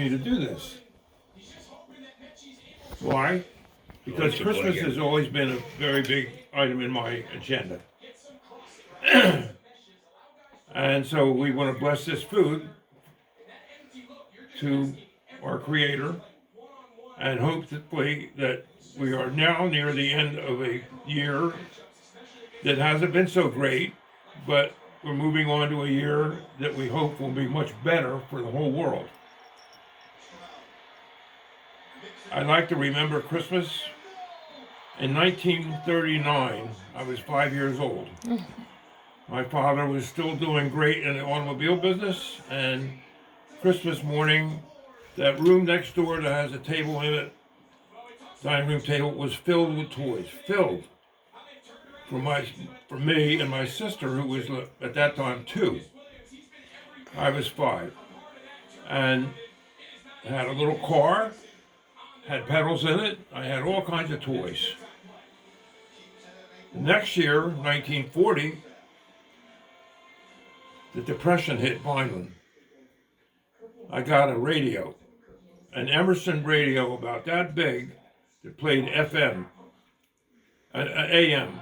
me to do this. Why? Because Christmas has always been a very big item in my agenda. And so we want to bless this food to our Creator and hopefully that we are now near the end of a year that hasn't been so great, but we're moving on to a year that we hope will be much better for the whole world. I like to remember Christmas. In 1939, I was 5 years old. My father was still doing great in the automobile business, and Christmas morning, that room next door that has a table in it, dining room table, was filled with toys, filled. For me and my sister, who was at that time 2. I was 5. And had a little car, had pedals in it. I had all kinds of toys. The next year, 1940, the Depression hit Vineland. I got a radio, an Emerson radio about that big that played FM, AM,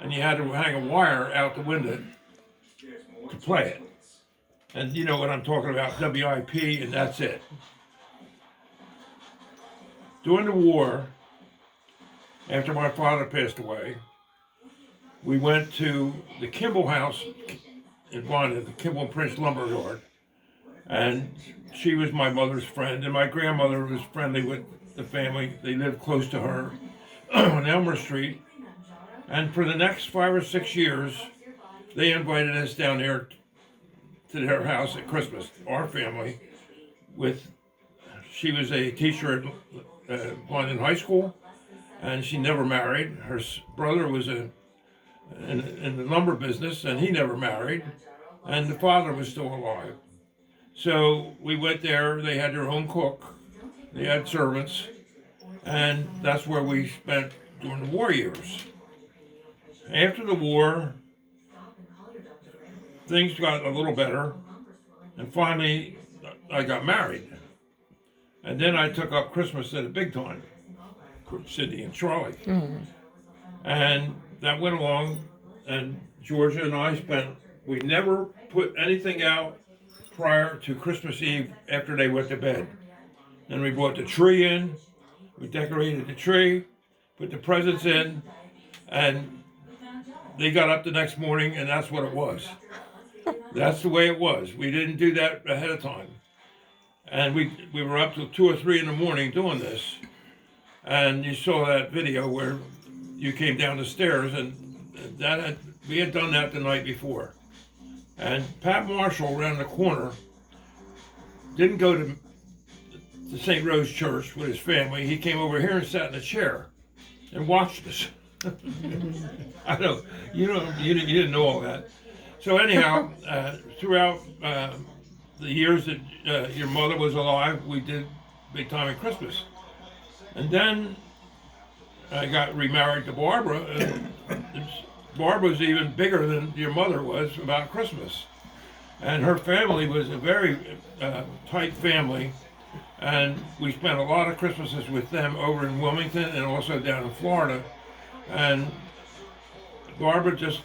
and you had to hang a wire out the window to play it. And you know what I'm talking about, WIP, and that's it. During the war, after my father passed away, we went to the Kimball House in Vineland, the Kimball and Prince Lumber Yard, and she was my mother's friend, and my grandmother was friendly with the family. They lived close to her on Elmer Street, and for the next 5 or 6 years, they invited us down there to their house at Christmas, our family. She was a teacher at London High School, and she never married. Her brother was in the lumber business, and he never married, and the father was still alive. So we went there. They had their own cook, they had servants, and that's where we spent during the war years. After the war, things got a little better, and finally I got married. And then I took up Christmas at a big time, Sydney and Charlie. Mm-hmm. And that went along, and Georgia and I we never put anything out prior to Christmas Eve after they went to bed. Then we brought the tree in, we decorated the tree, put the presents in, and they got up the next morning, and that's what it was. That's the way it was. We didn't do that ahead of time. And we were up till 2 or 3 in the morning doing this. And you saw that video where you came down the stairs, and we had done that the night before. And Pat Marshall around the corner didn't go to St. Rose Church with his family. He came over here and sat in a chair and watched us. I know, you didn't know all that. So anyhow, throughout the years that your mother was alive, we did big time at Christmas. And then I got remarried to Barbara, and Barbara's even bigger than your mother was about Christmas. And her family was a very tight family, and we spent a lot of Christmases with them over in Wilmington and also down in Florida. And Barbara just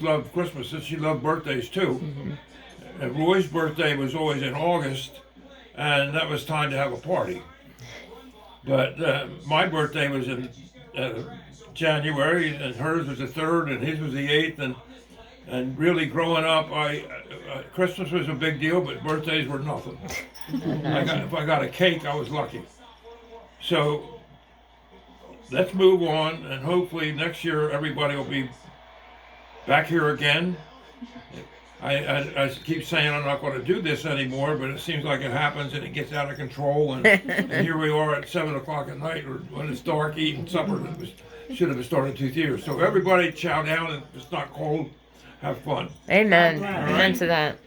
loved Christmas, and she loved birthdays too. Mm-hmm. And Roy's birthday was always in August, and that was time to have a party. But my birthday was in January, and hers was the 3rd, and his was the 8th, and really growing up, Christmas was a big deal, but birthdays were nothing. If I got a cake, I was lucky. So let's move on, and hopefully next year everybody will be back here again. I keep saying I'm not going to do this anymore, but it seems like it happens and it gets out of control, and here we are at 7 o'clock at night, or when it's dark, eating supper that should have started 2 years. So everybody chow down, and it's not cold. Have fun. Amen. Amen to that.